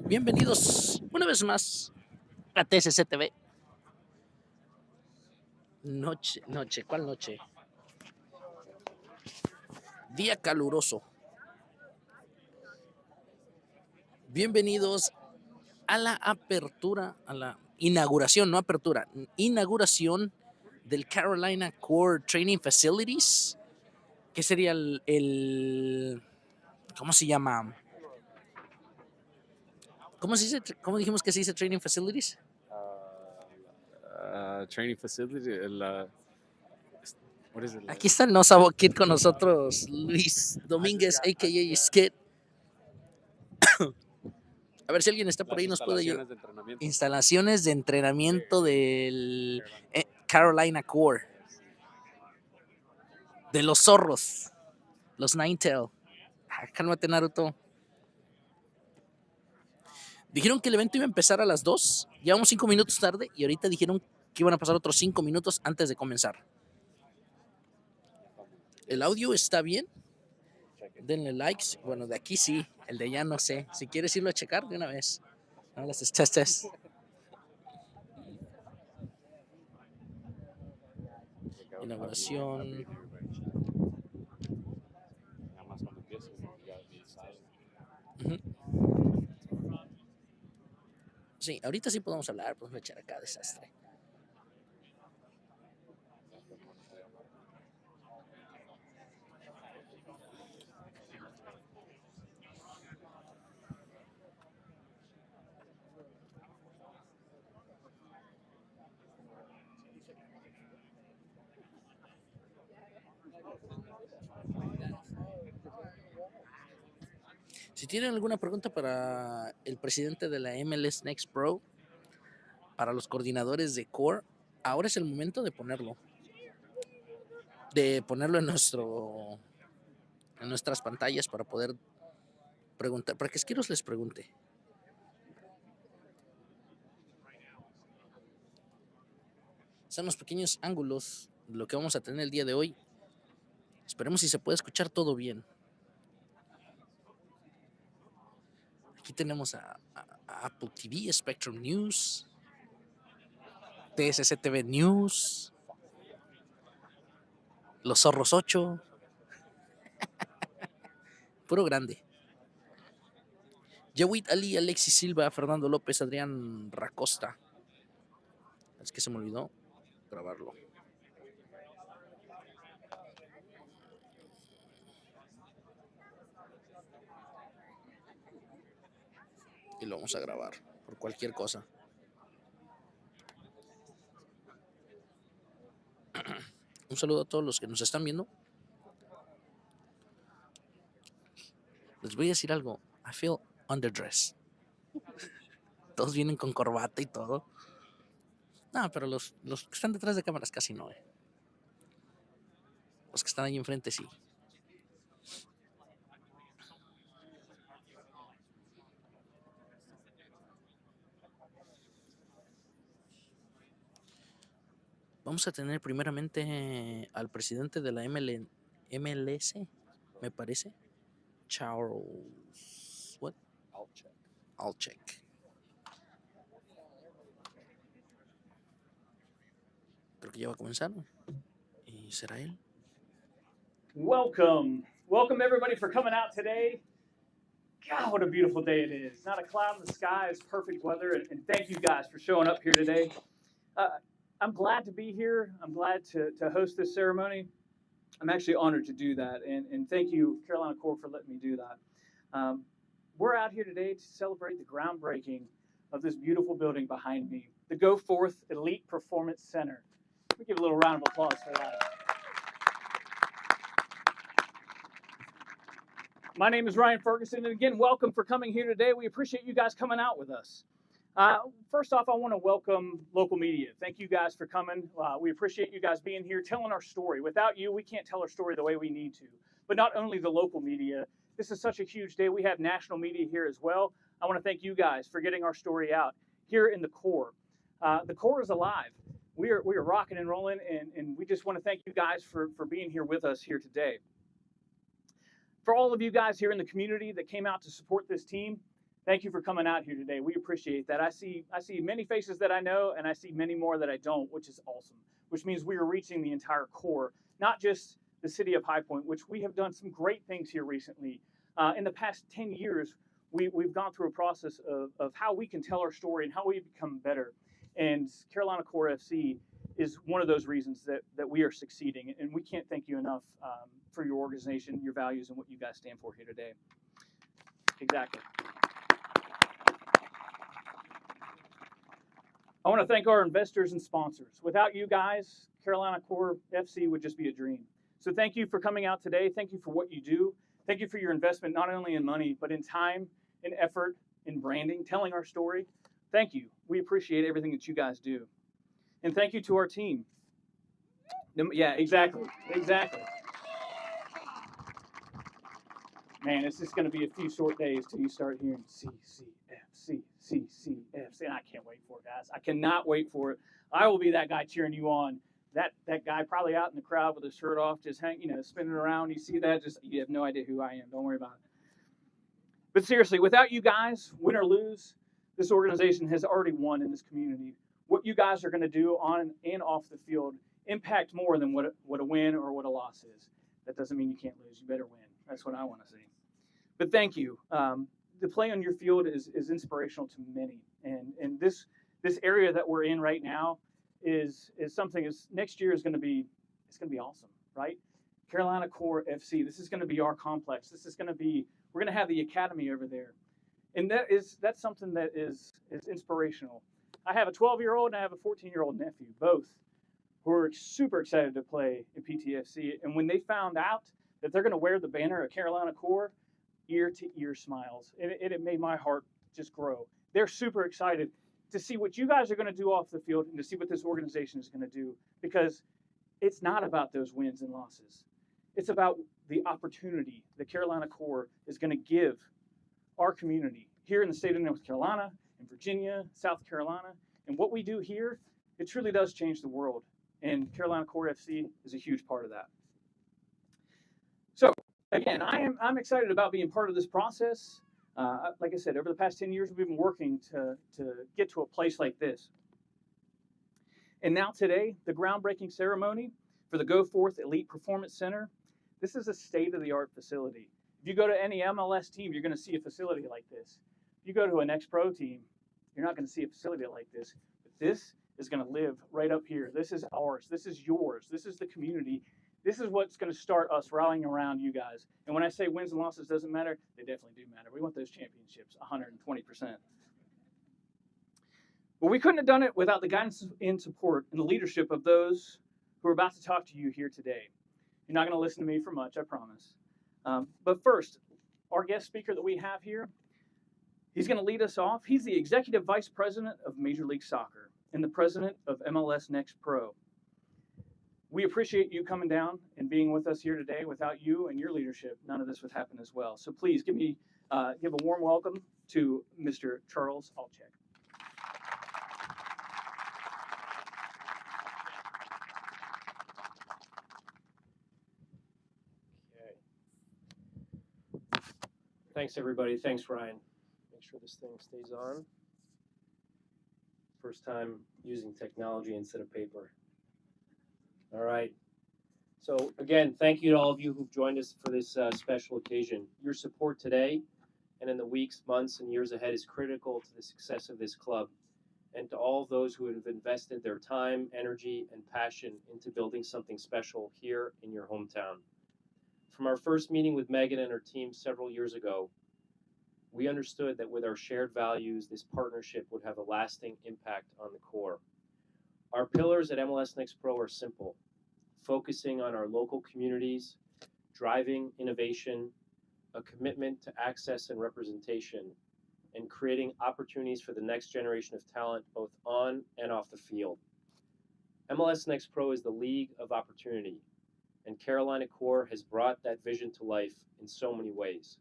Bienvenidos una vez más a TSC TV. Noche, ¿cuál noche? Día caluroso. Bienvenidos a la apertura, a la inauguración, no apertura, inauguración del Carolina Core Training Facilities, que sería el ¿cómo se llama? ¿Cómo se dice? ¿Cómo dijimos que se dice Training Facilities? Training facility. What is it? Aquí está el No Sabo Kid con nosotros, Luis Domínguez, a.k.a. Skid. A ver si alguien está por ahí, nos puede ayudar. Instalaciones de entrenamiento del Carolina Core. De los zorros. Los Ninetale. Cálmate, Naruto. Dijeron que el evento iba a empezar a las 2. Llevamos 5 minutos tarde y ahorita dijeron que iban a pasar otros 5 minutos antes de comenzar. ¿El audio está bien? Denle likes. Bueno, de aquí sí. El de allá no sé. Si quieres irlo a checar de una vez. No las testes. Inauguración. Sí, ahorita sí podemos hablar. Podemos echar acá desastre. Si tienen alguna pregunta para el presidente de la MLS Next Pro, para los coordinadores de Core, ahora es el momento de ponerlo. De ponerlo en nuestras pantallas para poder preguntar, para que Esquiros les pregunte. Son los pequeños ángulos de lo que vamos a tener el día de hoy. Esperemos si se puede escuchar todo bien. Aquí tenemos a Apple TV, Spectrum News, TSC TV News, Los Zorros 8. Puro grande. Yawit Ali, Alexis Silva, Fernando López, Adrián Racosta. Es que se me olvidó grabarlo. Y lo vamos a grabar por cualquier cosa. Un saludo a todos los que nos están viendo. Les voy a decir algo. I feel underdressed. Todos vienen con corbata y todo. No, pero los que están detrás de cámaras casi no. Los que están ahí enfrente sí. Vamos a tener primeramente al presidente de la MLS, me parece. Charles. What? I'll check. Creo que ya va a comenzar. ¿Y será él? Welcome everybody for coming out today. God, what a beautiful day it is. Not a cloud in the sky, it's perfect weather, and thank you guys for showing up here today. I'm glad to be here. I'm glad to host this ceremony. I'm actually honored to do that, and thank you, Carolina Core, for letting me do that. We're out here today to celebrate the groundbreaking of this beautiful building behind me, the Go Forth Elite Performance Center. We give a little round of applause for that. My name is Ryan Ferguson, and again, welcome for coming here today. We appreciate you guys coming out with us. First off, I want to welcome local media. Thank you guys for coming. We appreciate you guys being here, telling our story. Without you, we can't tell our story the way we need to. But not only the local media, this is such a huge day. We have national media here as well. I want to thank you guys for getting our story out here in the Core. The Core is alive. We are rocking and rolling, and we just want to thank you guys for being here with us here today. For all of you guys here in the community that came out to support this team, Thank you for coming out here today. We appreciate that. I see many faces that I know, and I see many more that I don't, which is awesome. Which means we are reaching the entire core, not just the city of High Point, which we have done some great things here recently. In the past 10 years, we've gone through a process of how we can tell our story and how we become better. And Carolina Core FC is one of those reasons that we are succeeding. And we can't thank you enough for your organization, your values, and what you guys stand for here today. Exactly. I want to thank our investors and sponsors. Without you guys, Carolina Core FC would just be a dream. So thank you for coming out today. Thank you for what you do. Thank you for your investment, not only in money, but in time, in effort, in branding, telling our story. Thank you. We appreciate everything that you guys do. And thank you to our team. Yeah, exactly. Exactly. Man, it's just going to be a few short days till you start hearing CCFC, CCFC. And I can't wait for it, guys. I cannot wait for it. I will be that guy cheering you on. That guy probably out in the crowd with his shirt off, just spinning around. You see that? Just you have no idea who I am. Don't worry about it. But seriously, without you guys, win or lose, this organization has already won in this community. What you guys are going to do on and off the field impact more than what a win or what a loss is. That doesn't mean you can't lose. You better win. That's what I want to see. But thank you. The play on your field is inspirational to many, and this area that we're in right now is something. Next year is going to be awesome, right? Carolina Core FC. This is going to be our complex. This is going to be. We're going to have the academy over there, and that's something that is inspirational. I have a 12-year-old and I have a 14-year-old nephew, both who are super excited to play in PTFC. And when they found out that they're going to wear the banner of Carolina Core, ear-to-ear smiles. It made my heart just grow. They're super excited to see what you guys are going to do off the field and to see what this organization is going to do, because it's not about those wins and losses. It's about the opportunity that Carolina Core is going to give our community here in the state of North Carolina, in Virginia, South Carolina. And what we do here, it truly does change the world. And Carolina Core FC is a huge part of that. So, again, I'm excited about being part of this process. Like I said, over the past 10 years, we've been working to get to a place like this. And now today, the groundbreaking ceremony for the Go Forth Elite Performance Center. This is a state-of-the-art facility. If you go to any MLS team, you're going to see a facility like this. If you go to an ex-pro team, you're not going to see a facility like this. But this is going to live right up here. This is ours. This is yours. This is the community. This is what's going to start us rallying around you guys. And when I say wins and losses doesn't matter, they definitely do matter. We want those championships, 120%. But we couldn't have done it without the guidance and support and the leadership of those who are about to talk to you here today. You're not going to listen to me for much, I promise. But first, our guest speaker that we have here, he's going to lead us off. He's the Executive Vice President of Major League Soccer and the President of MLS Next Pro. We appreciate you coming down and being with us here today. Without you and your leadership, none of this would happen as well. So please give a warm welcome to Mr. Charles Alchek. Thanks, everybody. Thanks, Ryan. Make sure this thing stays on. First time using technology instead of paper. All right. So, again, thank you to all of you who've joined us for this special occasion. Your support today and in the weeks, months, and years ahead is critical to the success of this club, and to all of those who have invested their time, energy, and passion into building something special here in your hometown. From our first meeting with Megan and her team several years ago, we understood that with our shared values, this partnership would have a lasting impact on the core. Our pillars at MLS Next Pro are simple: focusing on our local communities, driving innovation, a commitment to access and representation, and creating opportunities for the next generation of talent both on and off the field. MLS Next Pro is the league of opportunity, and Carolina Core has brought that vision to life in so many ways.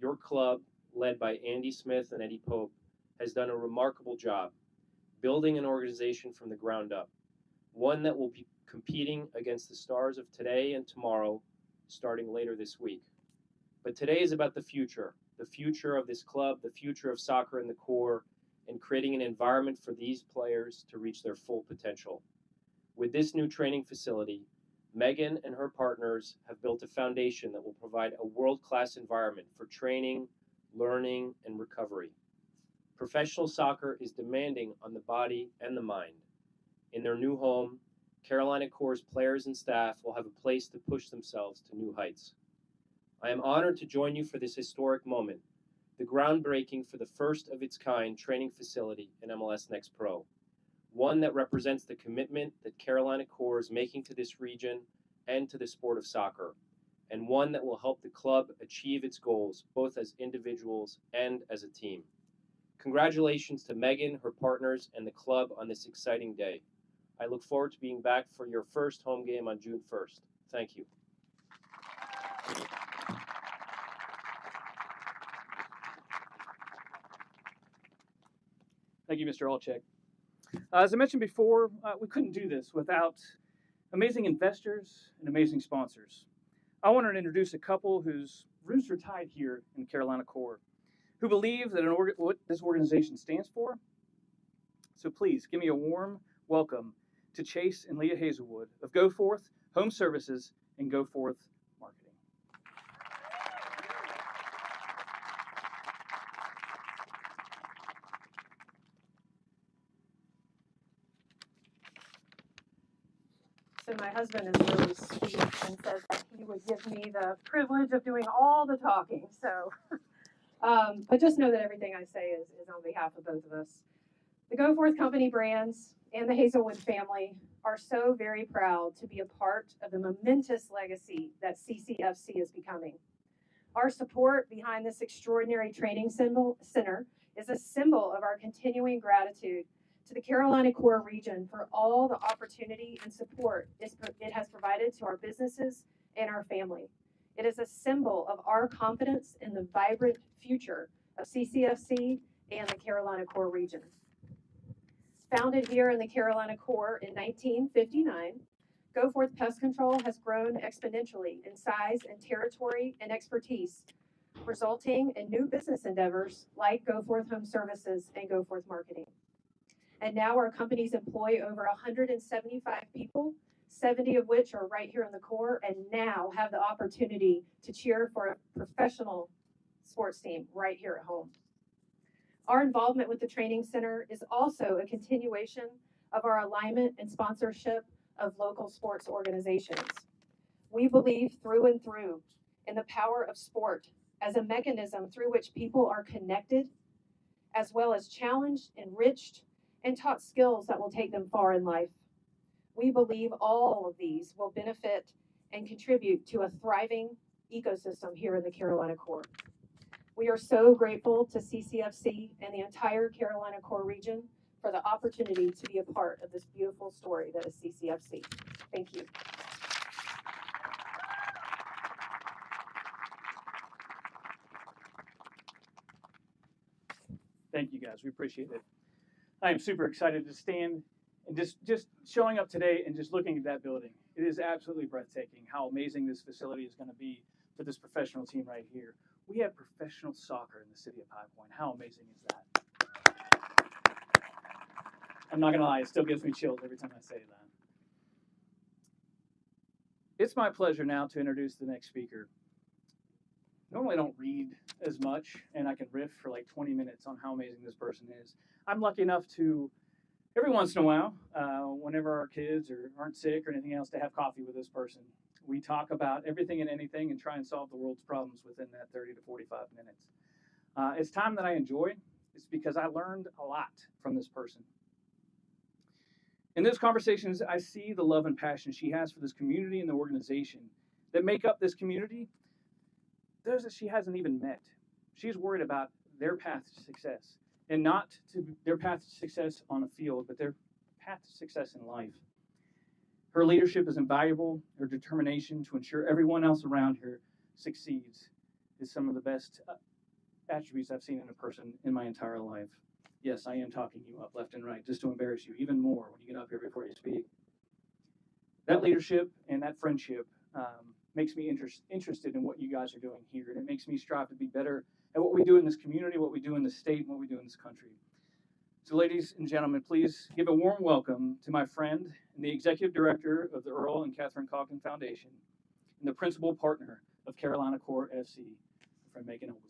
Your club, led by Andy Smith and Eddie Pope, has done a remarkable job building an organization from the ground up, one that will be competing against the stars of today and tomorrow, starting later this week. But today is about the future, the future of this club, the future of soccer in the core, and creating an environment for these players to reach their full potential. With this new training facility, Megan and her partners have built a foundation that will provide a world-class environment for training, learning, and recovery. Professional soccer is demanding on the body and the mind. In their new home, Carolina Core's players and staff will have a place to push themselves to new heights. I am honored to join you for this historic moment, the groundbreaking for the first of its kind training facility in MLS Next Pro, one that represents the commitment that Carolina Core is making to this region and to the sport of soccer, and one that will help the club achieve its goals, both as individuals and as a team. Congratulations to Megan, her partners, and the club on this exciting day. I look forward to being back for your first home game on June 1st. Thank you. Thank you, Mr. Alchek. As I mentioned before, we couldn't do this without amazing investors and amazing sponsors. I want to introduce a couple whose roots are tied here in Carolina Core, who believe that what this organization stands for. So please give me a warm welcome to Chase and Leah Hazelwood of Go Forth Home Services and Go Forth Marketing. So my husband is really sweet and says that he would give me the privilege of doing all the talking. So, but just know that everything I say is on behalf of both of us. The Go Forth Company brands and the Hazelwood family are so very proud to be a part of the momentous legacy that CCFC is becoming. Our support behind this extraordinary training center is a symbol of our continuing gratitude to the Carolina Core region for all the opportunity and support it has provided to our businesses and our family. It is a symbol of our confidence in the vibrant future of CCFC and the Carolina Core region. Founded here in the Carolina Core in 1959, Go Forth Pest Control has grown exponentially in size and territory and expertise, resulting in new business endeavors like Go Forth Home Services and Go Forth Marketing. And now our companies employ over 175 people, 70 of which are right here in the core, and now have the opportunity to cheer for a professional sports team right here at home. Our involvement with the training center is also a continuation of our alignment and sponsorship of local sports organizations. We believe through and through in the power of sport as a mechanism through which people are connected, as well as challenged, enriched, and taught skills that will take them far in life. We believe all of these will benefit and contribute to a thriving ecosystem here in the Carolina Core. We are so grateful to CCFC and the entire Carolina Core region for the opportunity to be a part of this beautiful story that is CCFC. Thank you. Thank you, guys. We appreciate it. I am super excited to stand and just showing up today and just looking at that building. It is absolutely breathtaking how amazing this facility is going to be for this professional team right here. We have professional soccer in the city of High Point. How amazing is that? I'm not going to lie, it still gives me chills every time I say that. It's my pleasure now to introduce the next speaker. Normally I don't read as much, and I can riff for like 20 minutes on how amazing this person is. I'm lucky enough to, every once in a while, whenever our kids aren't sick or anything else, to have coffee with this person. We talk about everything and anything and try and solve the world's problems within that 30 to 45 minutes. It's time that I enjoy. It's because I learned a lot from this person. In those conversations, I see the love and passion she has for this community and the organization that make up this community, those that she hasn't even met. She's worried about their path to success, and not to their path to success on a field, but their path to success in life. Her leadership is invaluable. Her determination to ensure everyone else around her succeeds is some of the best attributes I've seen in a person in my entire life. Yes, I am talking you up left and right just to embarrass you even more when you get up here before you speak. That leadership and that friendship makes me interested in what you guys are doing here, and it makes me strive to be better at what we do in this community, what we do in the state, and what we do in this country. So ladies and gentlemen, please give a warm welcome to my friend and the executive director of the Earl and Catherine Cogden Foundation and the principal partner of Carolina Core FC, my friend Megan Oglesby.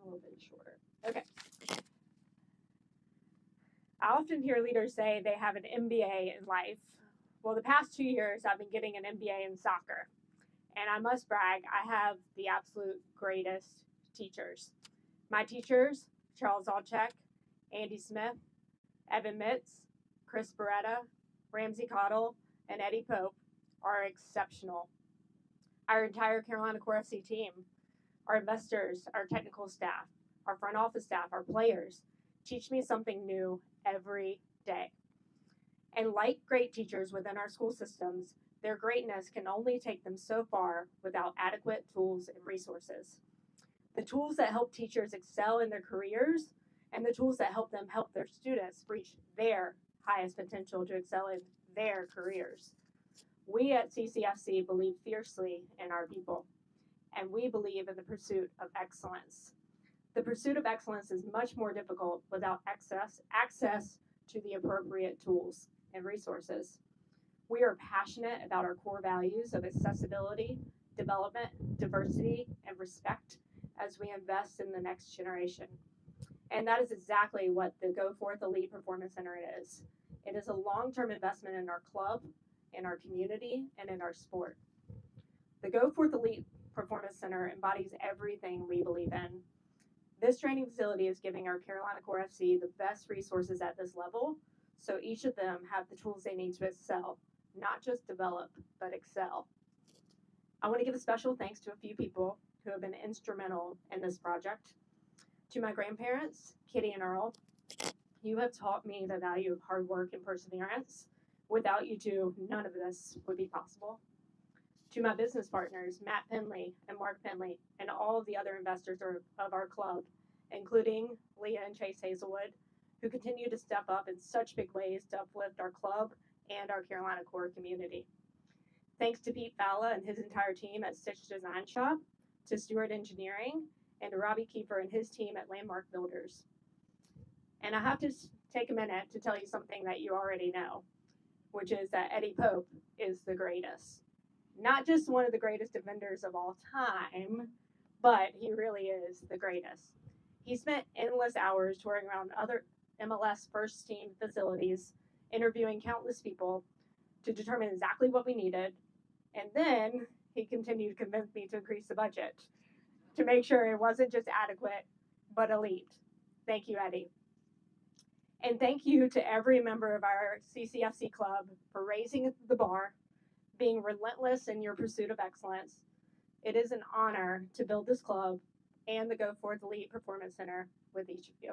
A little bit shorter. Okay. I often hear leaders say they have an MBA in life. Well, the past 2 years, I've been getting an MBA in soccer. And I must brag, I have the absolute greatest teachers. My teachers, Charles Alchek, Andy Smith, Evan Mitz, Chris Beretta, Ramsey Cottle, and Eddie Pope, are exceptional. Our entire Carolina Core FC team, our investors, our technical staff, our front office staff, our players, teach me something new every day. And like great teachers within our school systems, their greatness can only take them so far without adequate tools and resources. The tools that help teachers excel in their careers and the tools that help them help their students reach their highest potential to excel in their careers. We at CCFC believe fiercely in our people, and we believe in the pursuit of excellence. The pursuit of excellence is much more difficult without access to the appropriate tools and resources. We are passionate about our core values of accessibility, development, diversity, and respect as we invest in the next generation. And that is exactly what the Go Forth Elite Performance Center is. It is a long-term investment in our club, in our community, and in our sport. The Go Forth Elite Performance Center embodies everything we believe in. This training facility is giving our Carolina Core FC the best resources at this level, so each of them have the tools they need to excel, not just develop, but excel. I want to give a special thanks to a few people who have been instrumental in this project. To my grandparents, Kitty and Earl, you have taught me the value of hard work and perseverance. Without you two, none of this would be possible. To my business partners, Matt Penley and Mark Penley, and all of the other investors of our club, including Leah and Chase Hazelwood, who continue to step up in such big ways to uplift our club and our Carolina Core community. Thanks to Pete Falla and his entire team at Stitch Design Shop, to Stewart Engineering, and to Robbie Kiefer and his team at Landmark Builders. And I have to take a minute to tell you something that you already know, which is that Eddie Pope is the greatest. Not just one of the greatest defenders of all time, but he really is the greatest. He spent endless hours touring around other MLS first team facilities, interviewing countless people to determine exactly what we needed. And then he continued to convince me to increase the budget to make sure it wasn't just adequate, but elite. Thank you, Eddie. And thank you to every member of our CCFC club for raising the bar, being relentless in your pursuit of excellence. It is an honor to build this club and the Go Forth Elite Performance Center with each of you.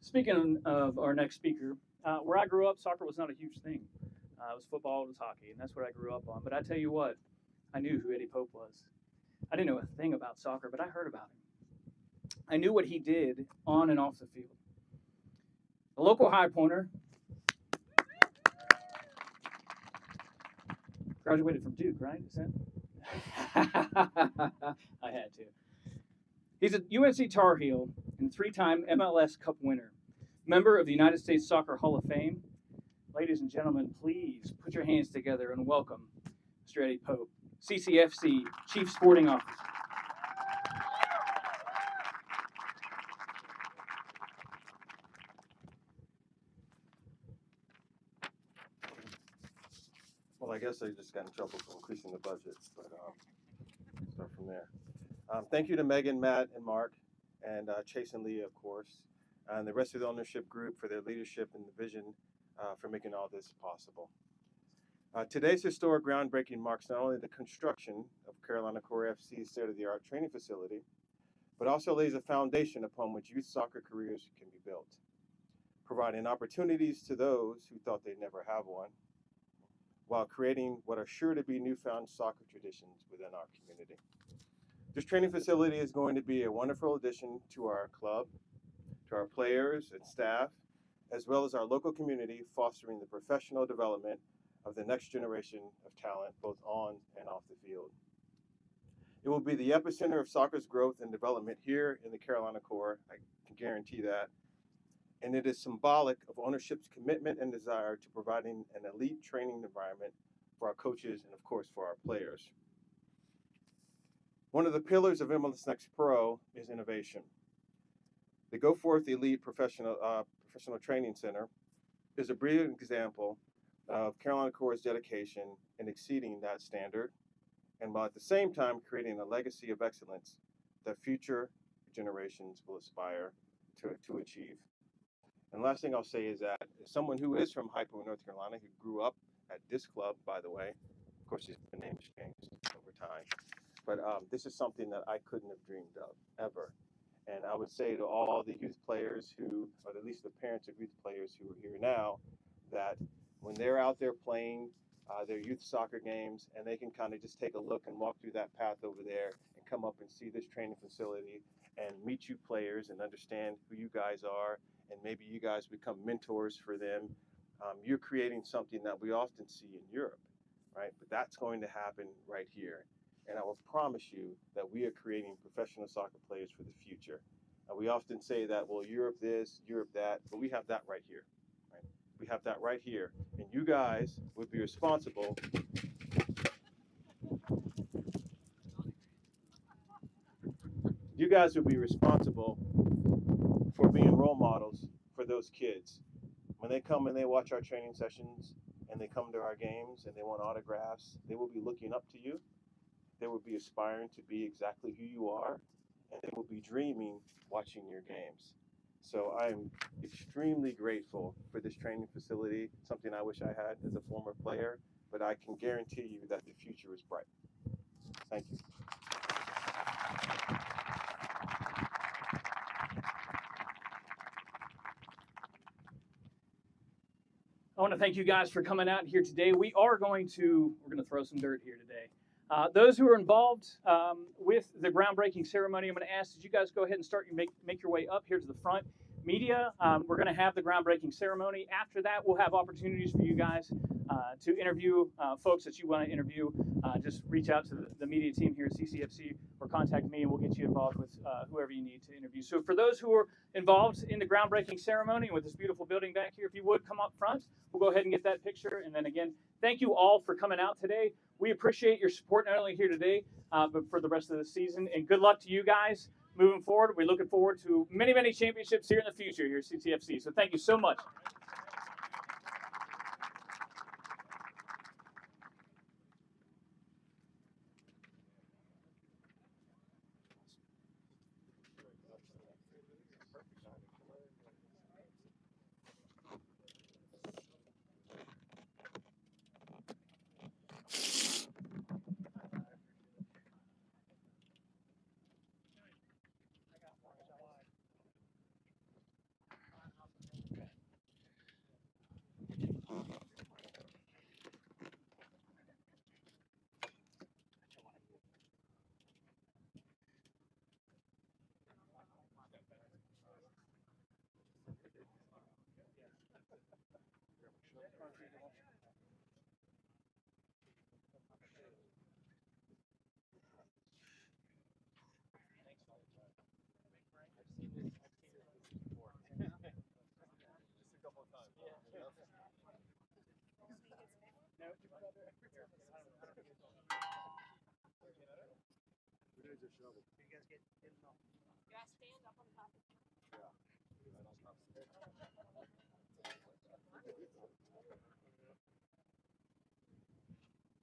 Speaking of our next speaker, where I grew up, soccer was not a huge thing. It was football, it was hockey, and that's what I grew up on. But I tell you what, I knew who Eddie Pope was. I didn't know a thing about soccer, but I heard about him. I knew what he did on and off the field. A local high pointer, graduated from Duke, right? Is that? I had to. He's a UNC Tar Heel and three-time MLS Cup winner, member of the United States Soccer Hall of Fame. Ladies and gentlemen, please put your hands together and welcome Mr. Eddie Pope, CCFC Chief Sporting Officer. Well, I guess I just got in trouble for increasing the budget, but start from there. Thank you to Megan, Matt, and Mark, and Chase and Leah, of course, and the rest of the ownership group for their leadership and the vision for making all this possible. Today's historic groundbreaking marks not only the construction of Carolina Core FC's state-of-the-art training facility, but also lays a foundation upon which youth soccer careers can be built, providing opportunities to those who thought they'd never have one, while creating what are sure to be newfound soccer traditions within our community. This training facility is going to be a wonderful addition to our club, to our players and staff, as well as our local community, fostering the professional development of the next generation of talent, both on and off the field. It will be the epicenter of soccer's growth and development here in the Carolina Core, I can guarantee that. And it is symbolic of ownership's commitment and desire to providing an elite training environment for our coaches and, of course, for our players. One of the pillars of MLS Next Pro is innovation. The Go Forth Elite Professional Training Center is a brilliant example of Carolina Core's dedication in exceeding that standard, and while at the same time creating a legacy of excellence that future generations will aspire to achieve. And last thing I'll say is that as someone who is from Hypo, North Carolina, who grew up at this club, by the way, of course, the name's changed over time, but this is something that I couldn't have dreamed of, ever. And I would say to all the youth players who, or at least the parents of youth players who are here now, that when they're out there playing their youth soccer games and they can kind of just take a look and walk through that path over there and come up and see this training facility and meet you players and understand who you guys are, and maybe you guys become mentors for them, you're creating something that we often see in Europe, right? But that's going to happen right here. And I will promise you that we are creating professional soccer players for the future. We often say that, well, Europe this, Europe that, but we have that right here. Right? We have that right here. And you guys would be responsible. You guys would be responsible for being role models for those kids. When they come and they watch our training sessions and they come to our games and they want autographs, they will be looking up to you. They will be aspiring to be exactly who you are, and they will be dreaming watching your games. So I'm extremely grateful for this training facility, something I wish I had as a former player, but I can guarantee you that the future is bright. Thank you. I want to thank you guys for coming out here today. We're going to throw some dirt here today. Those who are involved with the groundbreaking ceremony, I'm going to ask that you guys go ahead and make your way up here to the front. Media, we're going to have the groundbreaking ceremony. After that, we'll have opportunities for you guys to interview folks that you want to interview. Just reach out to the media team here at CCFC or contact me, and we'll get you involved with whoever you need to interview. So for those who are involved in the groundbreaking ceremony with this beautiful building back here, if you would come up front, we'll go ahead and get that picture. And then again, thank you all for coming out today. We appreciate your support not only here today, but for the rest of the season. And good luck to you guys moving forward. We're looking forward to many, many championships here in the future here at CCFC. So thank you so much.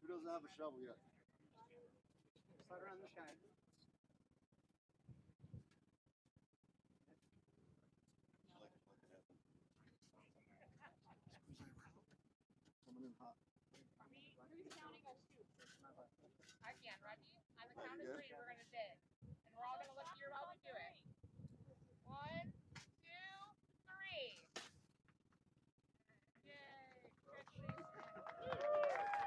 Who doesn't have a shovel yet? Slide around this guy. Coming in hot. Who's counting our scoops? I can. Ready? On the count of three, we're going to dig. And we're all going to look here while we do it. 1, 2, 3. Yay. Congratulations.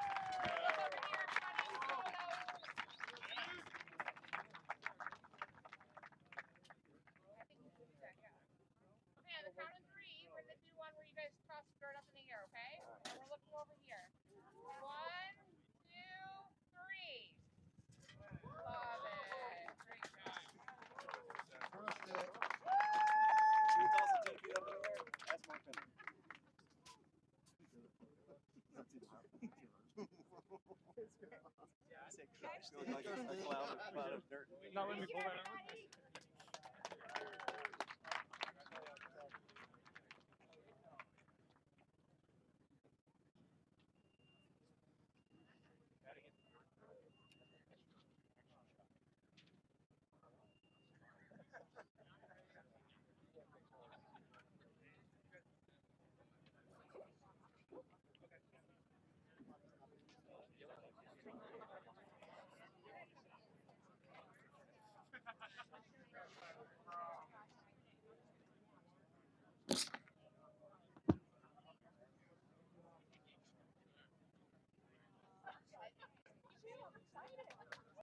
guys toss dirt up in the air, okay? And we're looking over here. 1, 2, 3. Love it. Great job. First it. Can you toss the 10 feet up in the air? That's my opinion. I said crush. Feels like a cloud of dirt. Not let me pull that out.